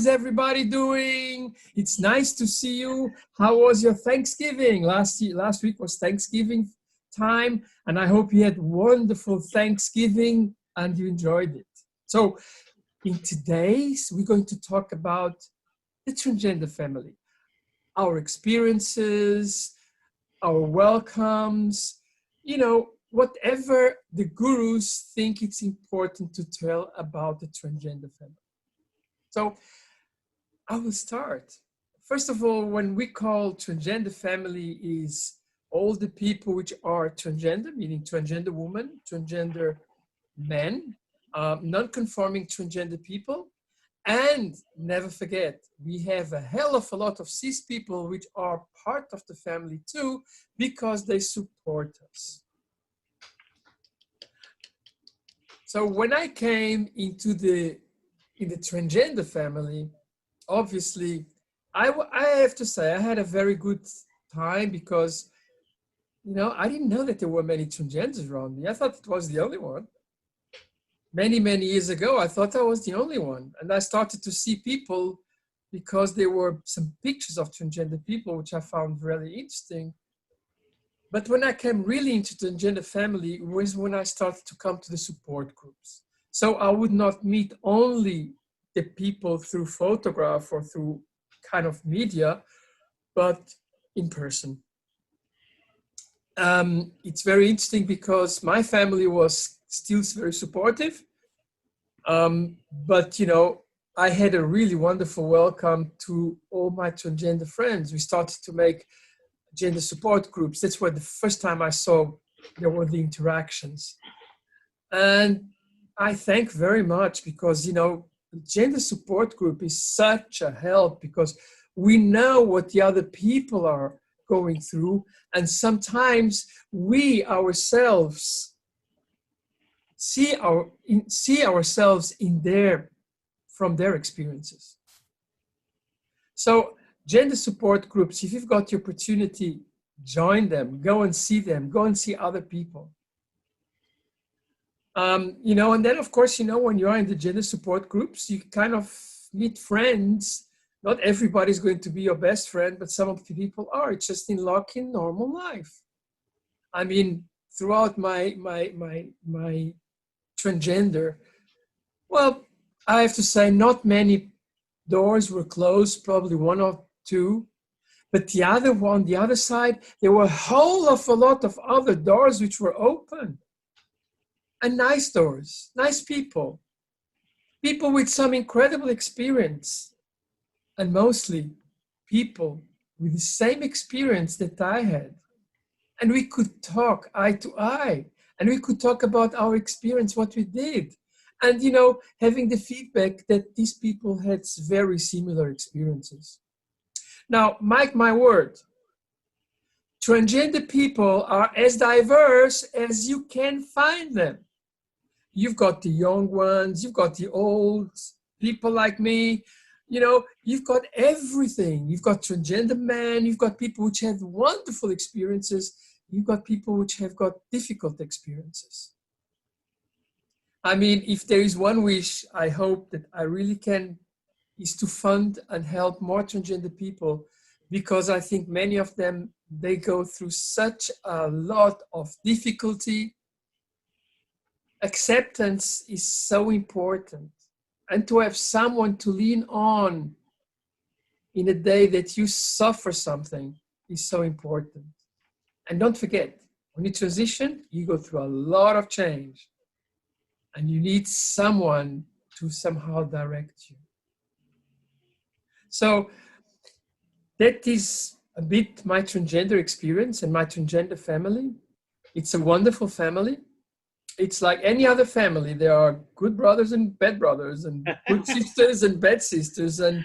is everybody doing? It's nice to see you. How was your Thanksgiving? Last week was Thanksgiving time, and I hope you had wonderful Thanksgiving and you enjoyed it. So in today's, we're going to talk about the transgender family, our experiences, our welcomes, whatever the gurus think it's important to tell about the transgender family. So I will start. First of all, when we call transgender family is all the people which are transgender, meaning transgender women, transgender men, non-conforming transgender people, and never forget, we have a hell of a lot of cis people which are part of the family too, because they support us. So when I came into the transgender family, obviously, I have to say I had a very good time because, I didn't know that there were many transgenders around me. I thought it was the only one. Many, many years ago, I thought I was the only one. And I started to see people because there were some pictures of transgender people, which I found really interesting. But when I came really into the transgender family was when I started to come to the support groups. So I would not meet only the people through photograph or through kind of media, but in person. It's very interesting because my family was still very supportive. But, I had a really wonderful welcome to all my transgender friends. We started to make gender support groups. That's where the first time I saw there were the interactions. And I thank very much because, the gender support group is such a help because we know what the other people are going through. And sometimes we ourselves see ourselves from their experiences. So gender support groups, if you've got the opportunity, join them, go and see other people. And then of course, when you are in the gender support groups, you kind of meet friends. Not everybody's going to be your best friend, but some of the people are. It's just in normal life. I mean, throughout my transgender, well, I have to say not many doors were closed, probably one or two. But the other side, there were a whole of a lot of other doors which were open. And nice doors, nice people with some incredible experience. And mostly people with the same experience that I had. And we could talk eye to eye. And we could talk about our experience, what we did. And, having the feedback that these people had very similar experiences. Now, mark my word, transgender people are as diverse as you can find them. You've got the young ones, you've got the old people like me, you've got everything. You've got transgender men, you've got people which have wonderful experiences, you've got people which have got difficult experiences. I mean, if there is one wish I hope that I really can, is to fund and help more transgender people, because I think many of them, they go through such a lot of difficulty. Acceptance is so important. And to have someone to lean on in a day that you suffer something is so important. And don't forget, when you transition, you go through a lot of change. And you need someone to somehow direct you. So that is a bit my transgender experience and my transgender family. It's a wonderful family. It's like any other family. There are good brothers and bad brothers, and good sisters and bad sisters, and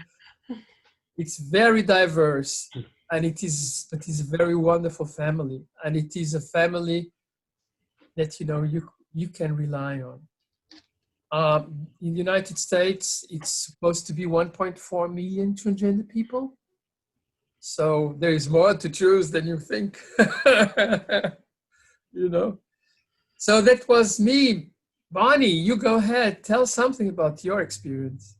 it's very diverse. And it is a very wonderful family, and it is a family that you can rely on. In the United States, it's supposed to be 1.4 million transgender people. So there is more to choose than you think. So that was me. Bonnie, you go ahead. Tell something about your experience.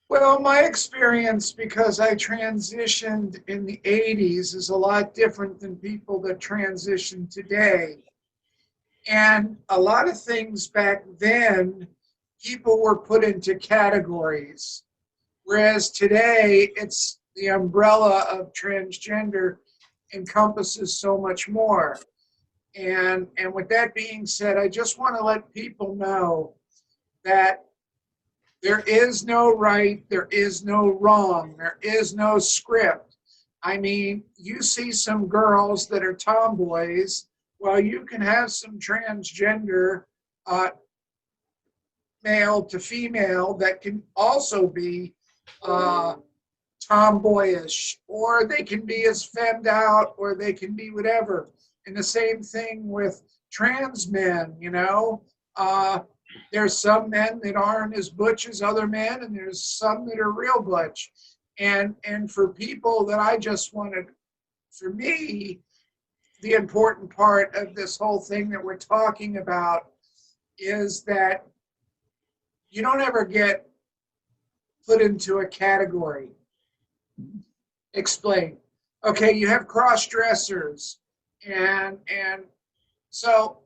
Well, my experience, because I transitioned in the 80s, is a lot different than people that transition today. And a lot of things back then, people were put into categories. Whereas today, it's the umbrella of transgender encompasses so much more. And with that being said, I just want to let people know that there is no right, there is no wrong, there is no script. I mean, you see some girls that are tomboys, well, you can have some transgender uh, male to female that can also be uh, tomboyish, or they can be as femmed out, or they can be whatever. And the same thing with trans men, you know. There's some men that aren't as butch as other men, and there's some that are real butch. And for people that I just wanted, for me, the important part of this whole thing that we're talking about is that you don't ever get put into a category. Explain. Okay, you have cross dressers, and so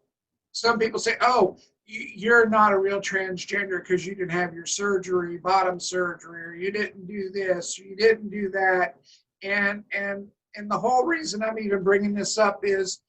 some people say, oh, you're not a real transgender because you didn't have your surgery, bottom surgery, or you didn't do this, or you didn't do that. And the whole reason I'm even bringing this up is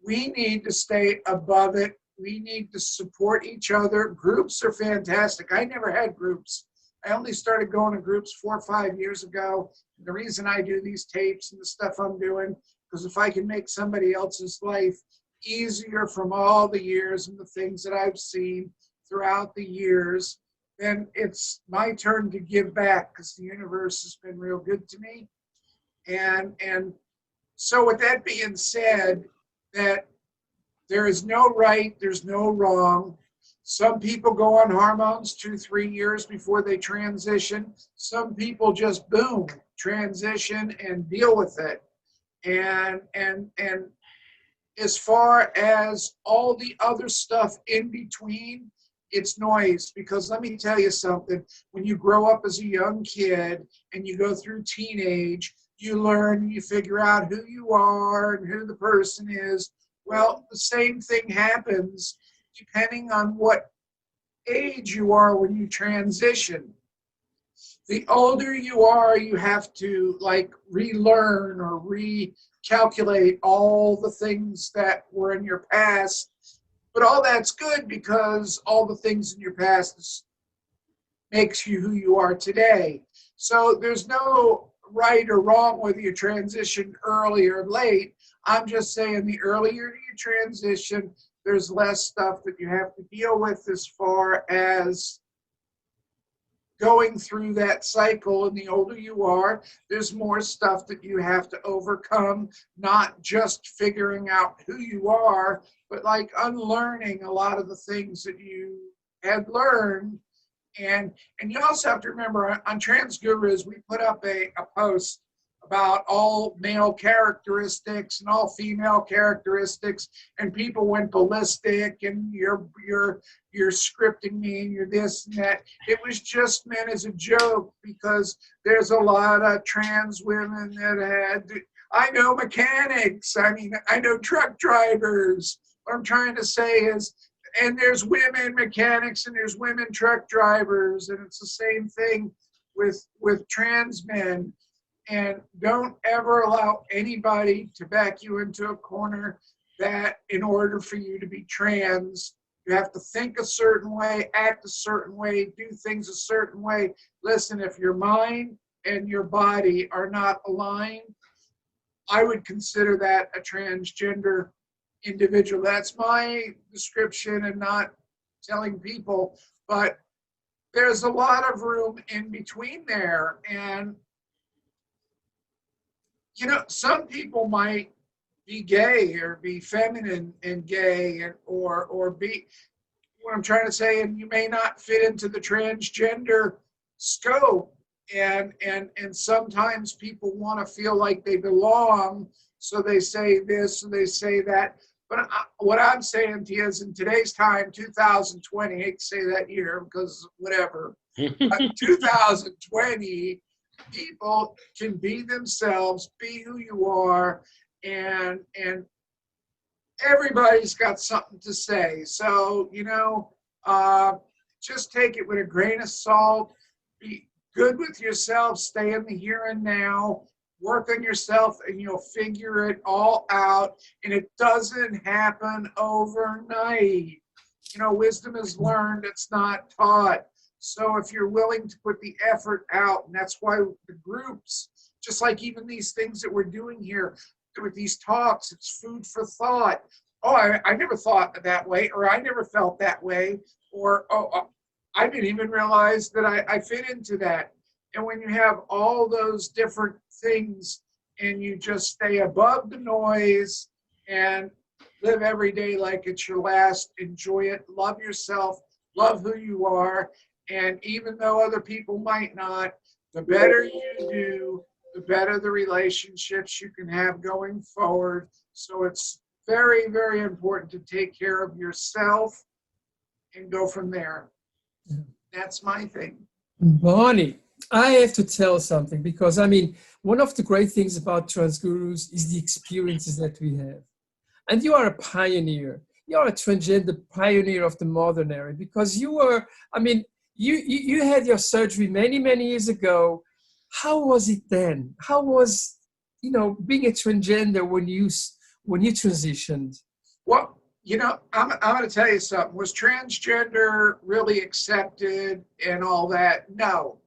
we need to stay above it. We need to support each other. Groups are fantastic. I never had groups. I only started going to groups 4 or 5 years ago. The reason I do these tapes and the stuff I'm doing, because if I can make somebody else's life easier from all the years and the things that I've seen throughout the years, then it's my turn to give back, because the universe has been real good to me. And so with that being said, that there is no right, there's no wrong. Some people go on hormones 2, 3 years before they transition. Some people just boom, transition and deal with it. And as far as all the other stuff in between, it's noise. Because let me tell you something, when you grow up as a young kid and you go through teenage, you learn, you figure out who you are and who the person is. Well, the same thing happens depending on what age you are when you transition. The older you are, you have to like relearn or recalculate all the things that were in your past. But all that's good, because all the things in your past makes you who you are today. So there's no right or wrong whether you transition early or late. I'm just saying the earlier you transition, there's less stuff that you have to deal with as far as going through that cycle. And the older you are, there's more stuff that you have to overcome, not just figuring out who you are, but like unlearning a lot of the things that you had learned. And you also have to remember, on Trans Gurus, we put up a post about all male characteristics and all female characteristics, and people went ballistic, and you're scripting me, and you're this and that. It was just meant as a joke, because there's a lot of trans women that had, I know mechanics, I mean, I know truck drivers. What I'm trying to say is, and there's women mechanics and there's women truck drivers, and it's the same thing with trans men. And don't ever allow anybody to back you into a corner that in order for you to be trans, you have to think a certain way, act a certain way, do things a certain way. Listen, if your mind and your body are not aligned, I would consider that a transgender individual. That's my description, and not telling people, but there's a lot of room in between there. And some people might be gay or be feminine and gay, or be, what I'm trying to say, and you may not fit into the transgender scope. And sometimes people want to feel like they belong, so they say this and they say that. But what I'm saying to you is, in today's time, 2020, I hate to say that year because whatever, 2020, people can be themselves, be who you are, and everybody's got something to say. So, just take it with a grain of salt. Be good with yourself. Stay in the here and now. Work on yourself, and you'll figure it all out. And it doesn't happen overnight. Wisdom is learned, it's not taught. So if you're willing to put the effort out, and that's why the groups, just like even these things that we're doing here with these talks, it's food for thought. Oh, I never thought that way, or I never felt that way, or I didn't even realize that I fit into that. And when you have all those different things and you just stay above the noise and live every day like it's your last, enjoy it, love yourself, love who you are. And even though other people might not, the better you do, the better the relationships you can have going forward. So it's very, very important to take care of yourself and go from there. That's my thing. Bonnie, I have to tell something, because one of the great things about Transgurus is the experiences that we have. And you are a pioneer. You are a transgender pioneer of the modern era, because you were, you had your surgery many, many years ago. How was it then? How was, being a transgender when you transitioned? Well, I'm going to tell you something. Was transgender really accepted and all that? No.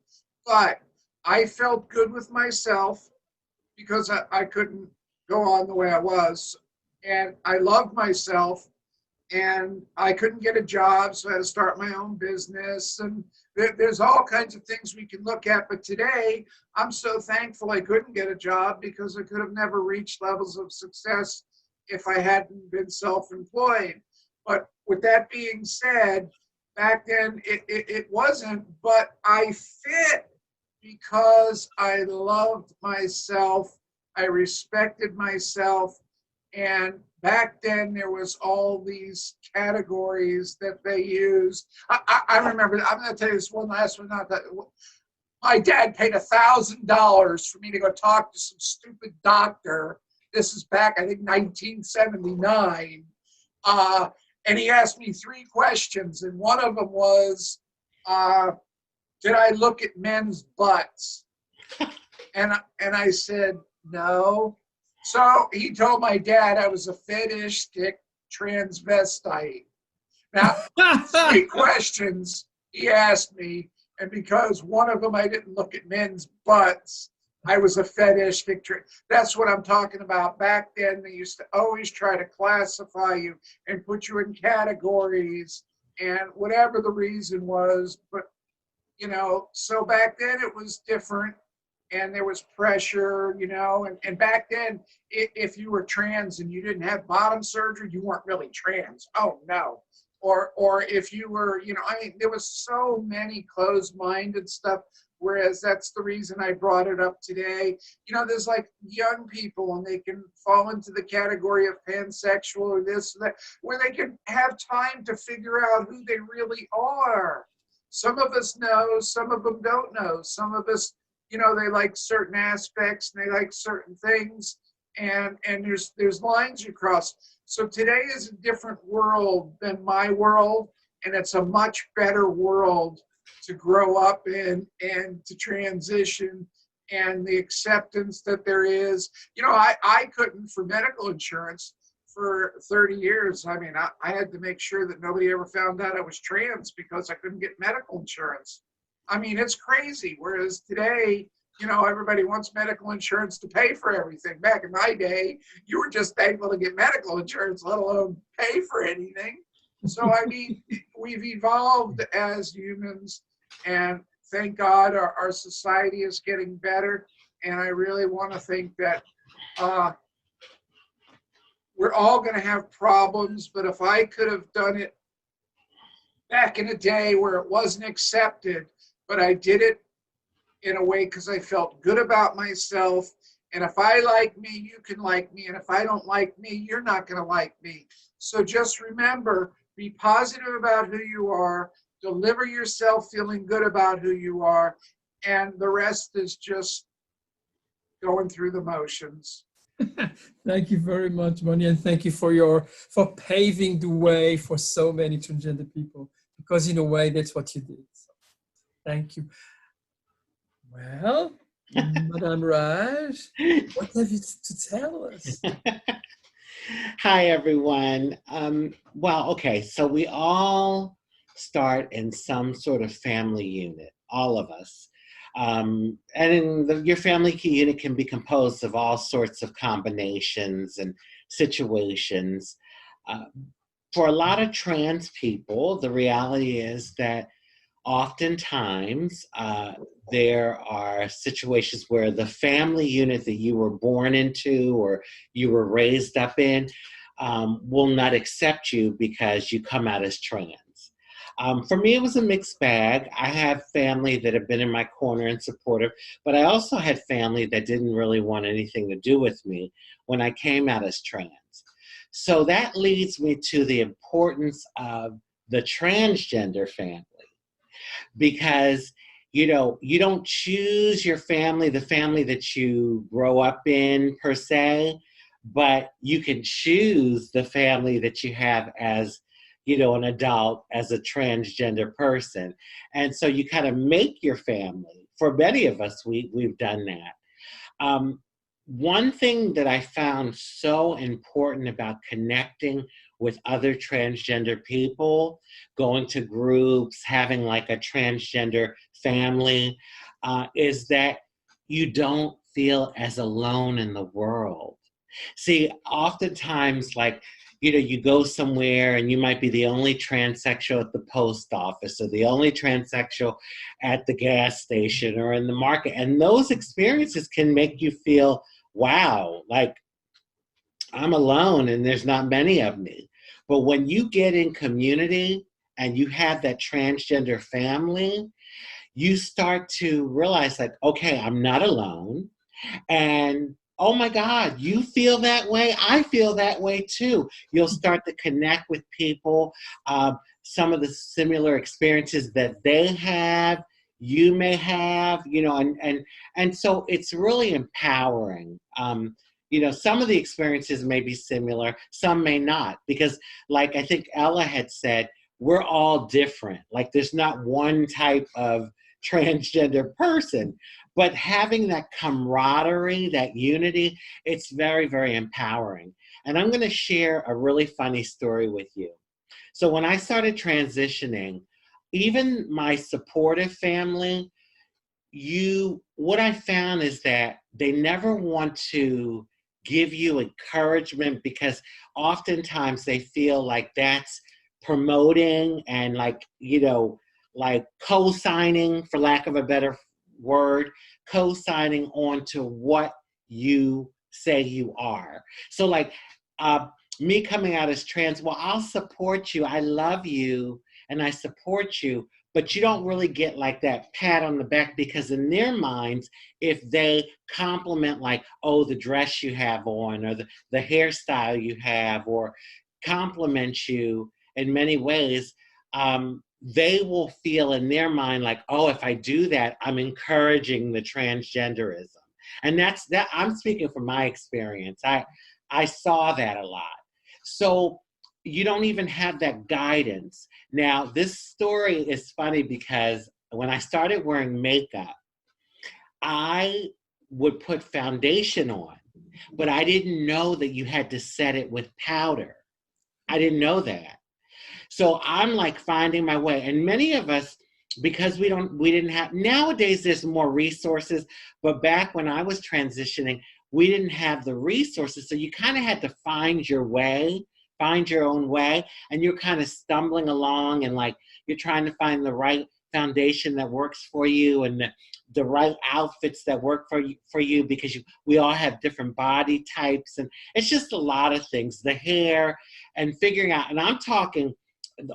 But I felt good with myself because I couldn't go on the way I was. And I loved myself, and I couldn't get a job, so I had to start my own business. And there's all kinds of things we can look at. But today, I'm so thankful I couldn't get a job, because I could have never reached levels of success if I hadn't been self-employed. But with that being said, back then it wasn't, but I fit because I loved myself, I respected myself, and back then there was all these categories that they used. I remember, I'm going to tell you this one last one, not that. My dad paid $1,000 for me to go talk to some stupid doctor. This is back, I think, 1979. And he asked me 3 questions. And one of them was, did I look at men's butts? And I said, no. So he told my dad I was a fetishistic transvestite. Now, 3 questions he asked me. And because one of them I didn't look at men's butts, I was a fetishistic. That's what I'm talking about. Back then, they used to always try to classify you and put you in categories, and whatever the reason was. But, so back then it was different, and there was pressure, and back then, if you were trans and you didn't have bottom surgery, you weren't really trans. Oh, no. Or if you were, there was so many closed-minded stuff. Whereas that's the reason I brought it up today. There's like young people, and they can fall into the category of pansexual or this or that, where they can have time to figure out who they really are. Some of us know, some of them don't know. Some of us, they like certain aspects and they like certain things, and there's lines you cross. So today is a different world than my world, and it's a much better world to grow up in and to transition, and the acceptance that there is. I couldn't, for medical insurance for 30 years. I had to make sure that nobody ever found out I was trans, because I couldn't get medical insurance. It's crazy. Whereas today, everybody wants medical insurance to pay for everything. Back in my day, you were just thankful to get medical insurance, let alone pay for anything. So, we've evolved as humans, and thank God our society is getting better. And I really want to think that we're all going to have problems, but if I could have done it back in a day where it wasn't accepted, but I did it in a way because I felt good about myself. And if I like me, you can like me. And if I don't like me, you're not going to like me. So just remember, be positive about who you are. deliver yourself feeling good about who you are, and the rest is just going through the motions. Thank you very much, Bonnie, and thank you for paving the way for so many transgender people, because in a way that's what you did. So, thank you. Well, Madame Raj, what have you to tell us? Hi, everyone. Well, okay, so we all start in some sort of family unit, all of us. And your family unit can be composed of all sorts of combinations and situations. For a lot of trans people, the reality is that oftentimes there are situations where the family unit that you were born into or you were raised up in will not accept you because you come out as trans. For me, it was a mixed bag. I have family that have been in my corner and supportive, but I also had family that didn't really want anything to do with me when I came out as trans. So that leads me to the importance of the transgender family, because you don't choose your family, the family that you grow up in per se, but you can choose the family that you have as an adult, as a transgender person. And so you kind of make your family. For many of us, we've done that. One thing that I found so important about connecting with other transgender people, going to groups, having like a transgender family, is that you don't feel as alone in the world. See, oftentimes, like, you go somewhere and you might be the only transsexual at the post office or the only transsexual at the gas station or in the market. And those experiences can make you feel, wow, like I'm alone and there's not many of me. But when you get in community and you have that transgender family, you start to realize like, okay, I'm not alone. And oh my God, you feel that way? I feel that way too. You'll start to connect with people, some of the similar experiences that they have, you may have, and so it's really empowering. Some of the experiences may be similar, some may not, because like I think Ella had said, we're all different. Like there's not one type of transgender person, but having that camaraderie, that unity, it's very, very empowering. And I'm going to share a really funny story with you. So when I started transitioning, even my supportive family, what I found is that they never want to give you encouragement, because oftentimes they feel like that's promoting and like co-signing, for lack of a better word, co-signing onto what you say you are. So like me coming out as trans, well, I'll support you, I love you, and I support you, but you don't really get like that pat on the back, because in their minds, if they compliment like, oh, the dress you have on, or the hairstyle you have, or compliment you in many ways, they will feel in their mind like, oh, if I do that, I'm encouraging the transgenderism. And that I'm speaking from my experience. I saw that a lot. So you don't even have that guidance. Now, this story is funny because when I started wearing makeup, I would put foundation on, but I didn't know that you had to set it with powder. I didn't know that. So I'm like finding my way. And many of us, because we didn't have, nowadays there's more resources, but back when I was transitioning, we didn't have the resources. So you kind of had to find your way, find your own way, and you're kind of stumbling along and like, you're trying to find the right foundation that works for you and the right outfits that work for you, because we all have different body types, and it's just a lot of things, the hair and figuring out, and I'm talking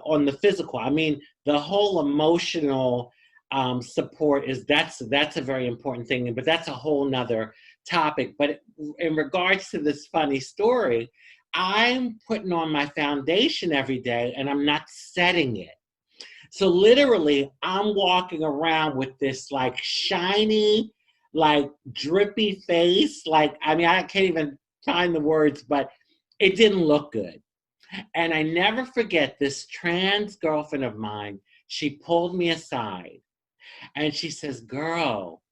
on the physical, I mean, the whole emotional support that's a very important thing, but that's a whole nother topic. But in regards to this funny story, I'm putting on my foundation every day and I'm not setting it. So literally, I'm walking around with this like shiny, like drippy face. Like, I mean, I can't even find the words, but it didn't look good. And I never forget this trans girlfriend of mine. She pulled me aside and she says, "Girl,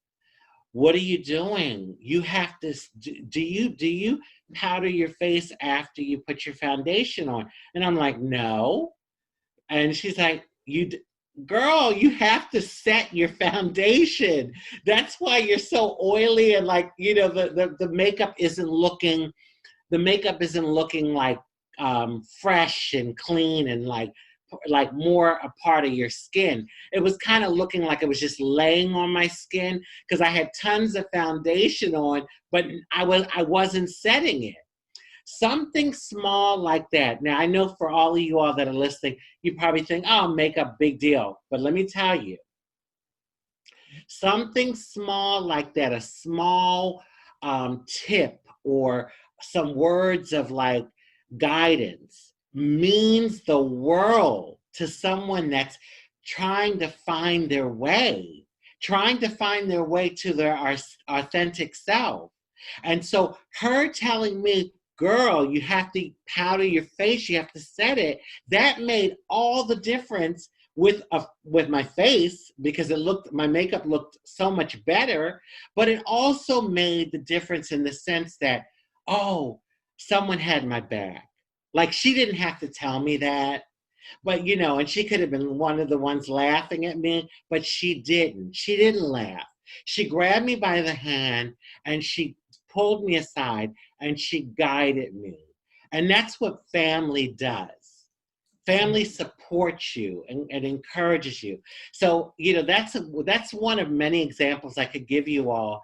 what are you doing? You have to, do you powder your face after you put your foundation on?" And I'm like, "No." And she's like, "Girl, you have to set your foundation. That's why you're so oily and like, the makeup isn't looking, like fresh and clean and like more a part of your skin. It was kind of looking like it was just laying on my skin because I had tons of foundation on, but I wasn't setting it." Something small like that. Now, I know for all of you all that are listening, you probably think, "Oh, makeup, big deal." But let me tell you, something small like that, a small tip or some words of like guidance means the world to someone that's trying to find their way, to their authentic self. And so her telling me, "Girl, you have to powder your face, you have to set it," that made all the difference with my face, because my makeup looked so much better, but it also made the difference in the sense that, oh, someone had my back. Like, she didn't have to tell me that, but and she could have been one of the ones laughing at me, but she didn't laugh. She grabbed me by the hand and she pulled me aside and she guided me. And that's what family does. Family supports you and encourages you. So, that's one of many examples I could give you all,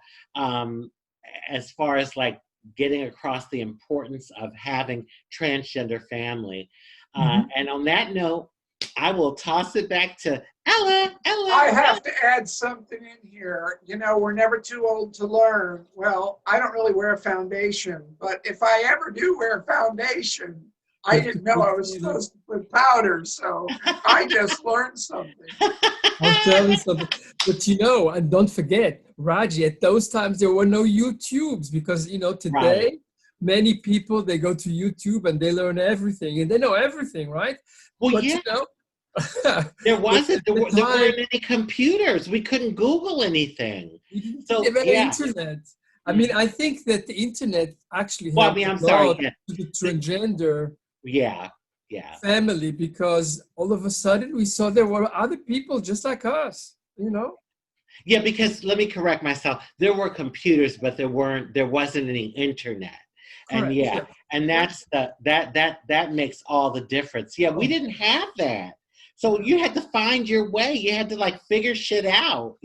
as far as like getting across the importance of having transgender family. And on that note, I will toss it back to Ella. I have to add something in here. We're never too old to learn. Well, I don't really wear a foundation, but if I ever do wear a foundation, I didn't know I was supposed to put powder, so I just learned something. I'll tell you something. But and don't forget, Raji, at those times there were no YouTubes because, today, Right. many people, they go to YouTube and they learn everything and they know everything, right? Well, But, yeah. There weren't any computers. We couldn't Google anything. we didn't So have any yeah. internet. I mean, I think that the internet actually Well, I helped mean, a I'm sorry. lot Yeah. to the transgender Yeah. family, because all of a sudden we saw there were other people just like us, Yeah, because let me correct myself. There were computers, but there wasn't any internet. And Correct. yeah, and that's that makes all the difference. Yeah, we Oh. didn't have that. So you had to find your way. You had to like figure shit out,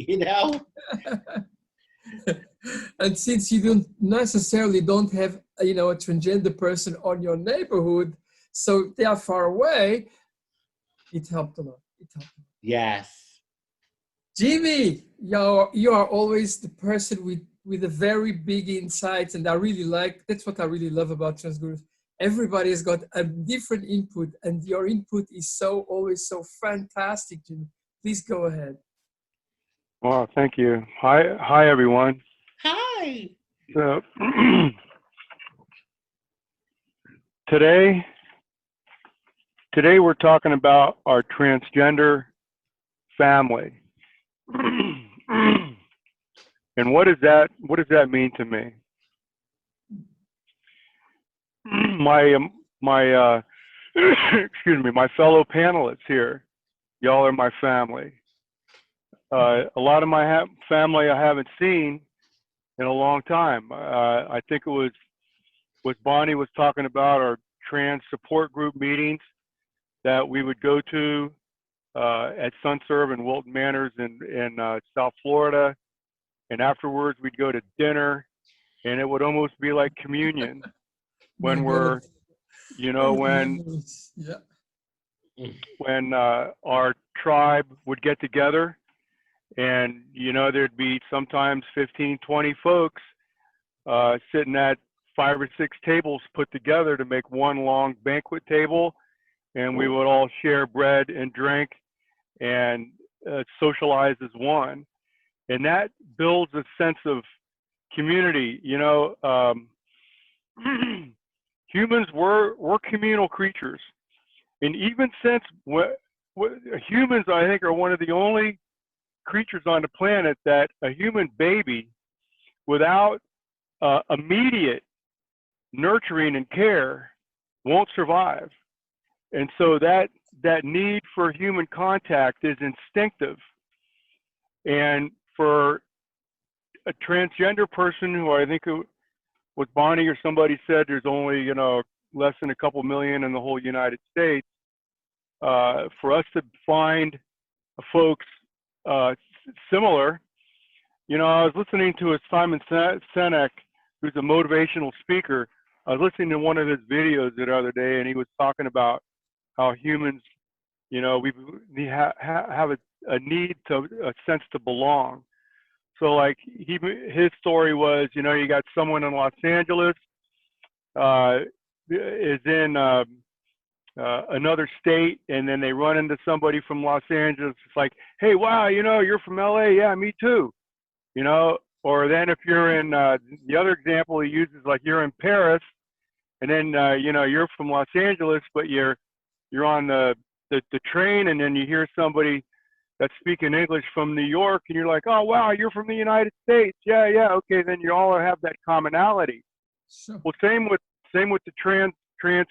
And since you don't have a transgender person on your neighborhood, so they are far away, it helped a lot. Yes. Jimmy, you are always the person with a very big insights, and that's what I really love about Transgurus. Everybody has got a different input, and your input is always so fantastic, Jimmy. Please go ahead. Well, thank you. Hi, everyone. Hi. So today we're talking about our transgender family. And what does that mean to me? My excuse me, my fellow panelists here, y'all are my family. A lot of my family I haven't seen in a long time. I think it was what Bonnie was talking about, our trans support group meetings that we would go to at Sunserve and Wilton Manors in South Florida. And afterwards we'd go to dinner, and it would almost be like communion when we're, when our tribe would get together, and there'd be sometimes 15, 20 folks sitting at 5 or 6 tables put together to make one long banquet table, and we would all share bread and drink and socialize as one. And that builds a sense of community. You know, humans we're communal creatures, and even since humans, I think, are one of the only creatures on the planet that a human baby, without immediate nurturing and care, won't survive. And so that need for human contact is instinctive. And for a transgender person, who I think what Bonnie or somebody said, there's only, you know, less than a couple million in the whole United States. For us to find folks similar, you know, I was listening to a Simon Sinek, who's a motivational speaker. I was listening to one of his videos the other day, and he was talking about how humans, you know, we have a need to, a sense to belong. So like his story was, you know, you got someone in Los Angeles, is in another state, and then they run into somebody from Los Angeles. It's like, hey, wow, you know, you're from LA. Yeah, me too. You know, or then if you're in the other example he uses, like you're in Paris, and then you know, you're from Los Angeles, but you're on the train, and then you hear somebody that's speaking English from New York, and you're like, oh wow, you're from the United States. Yeah, okay, then you all have that commonality. Sure. Well, same with the trans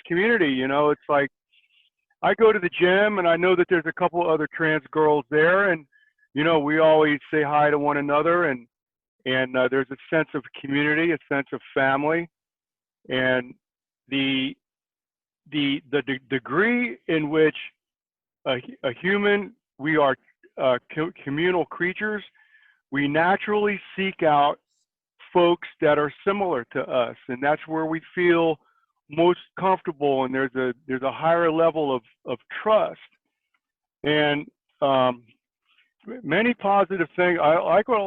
community. You know, it's like I go to the gym, and I know that there's a couple other trans girls there, and you know, we always say hi to one another, and there's a sense of community, a sense of family, and the degree in which a human, we are communal creatures, we naturally seek out folks that are similar to us, and that's where we feel most comfortable, and there's a higher level of trust, and many positive things. I like what a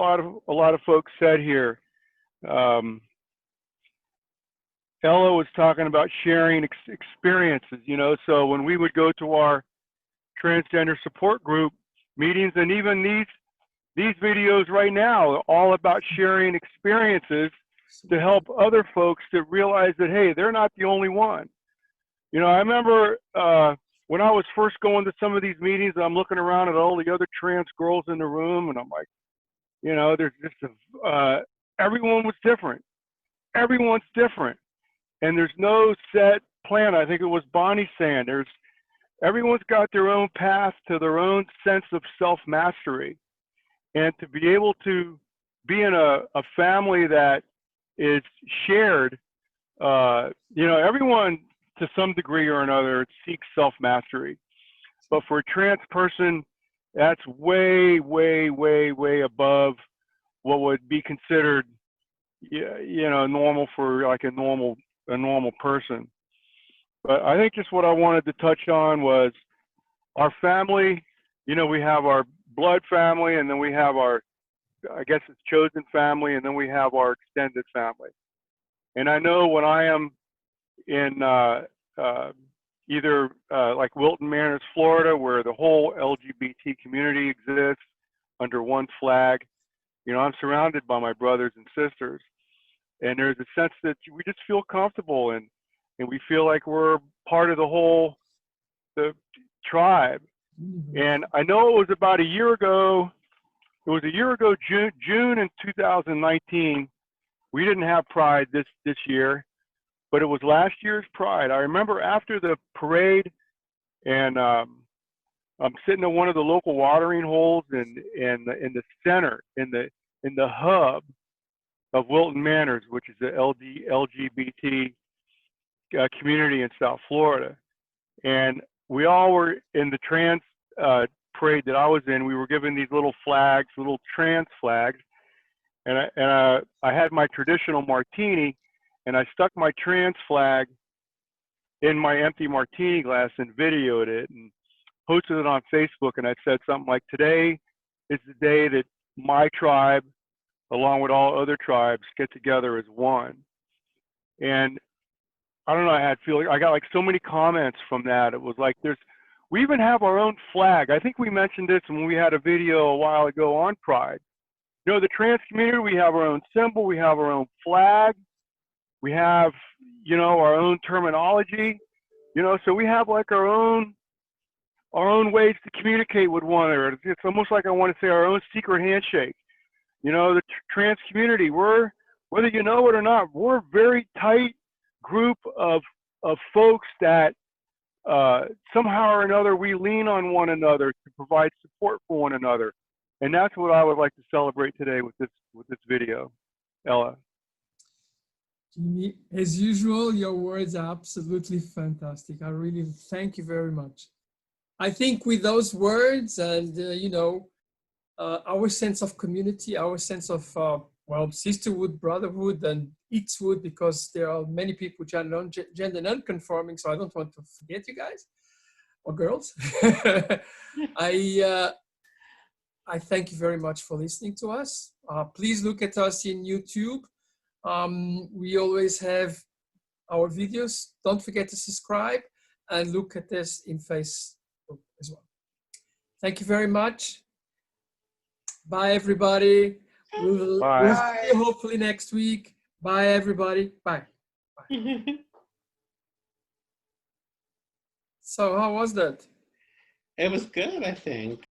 lot of folks said here. Ella was talking about sharing experiences, you know, so when we would go to our transgender support group meetings, and even these videos right now are all about sharing experiences to help other folks to realize that, hey, they're not the only one. You know, I remember when I was first going to some of these meetings, I'm looking around at all the other trans girls in the room, and I'm like, you know, there's just everyone was different. Everyone's different. And there's no set plan. I think it was Bonnie saying everyone's got their own path to their own sense of self-mastery. And to be able to be in a family that is shared, you know, everyone to some degree or another seeks self-mastery. But for a trans person, that's way, way, way, way above what would be considered, you know, normal for like a normal person. But I think just what I wanted to touch on was our family. You know, we have our blood family, and then we have our, I guess it's chosen family, and then we have our extended family. And I know when I am in either like Wilton Manors, Florida, where the whole LGBT community exists under one flag, you know, I'm surrounded by my brothers and sisters. And there's a sense that we just feel comfortable, and we feel like we're part of the tribe. And I know it was about a year ago, June in 2019, we didn't have Pride this year, but it was last year's Pride. I remember after the parade, and I'm sitting in one of the local watering holes in the center, in the hub of Wilton Manors, which is the LGBT community in South Florida. And we all were in the trans parade that I was in. We were given these little flags, little trans flags. And I had my traditional martini, and I stuck my trans flag in my empty martini glass and videoed it and posted it on Facebook. And I said something like, today is the day that my tribe, along with all other tribes, get together as one. And I don't know, I got like so many comments from that. It was like We even have our own flag. I think we mentioned this when we had a video a while ago on Pride. You know, the trans community, we have our own symbol, we have our own flag, we have, you know, our own terminology, you know, so we have like our own ways to communicate with one another. It's almost like I want to say our own secret handshake. You know, the trans community, we're, whether you know it or not, we're a very tight group of folks that somehow or another we lean on one another to provide support for one another. And that's what I would like to celebrate today with this video, Ella. Jimmy, as usual, your words are absolutely fantastic. I really thank you very much. I think with those words and, you know, our sense of community, our sense of, well, sisterhood, brotherhood, and eatswood, because there are many people gender non-conforming, so I don't want to forget you guys, or girls. I thank you very much for listening to us. Please look at us in YouTube. We always have our videos. Don't forget to subscribe and look at this in Facebook as well. Thank you very much. Bye, everybody. We'll see you hopefully next week. Bye, everybody. Bye. Bye. So how was that? It was good, I think.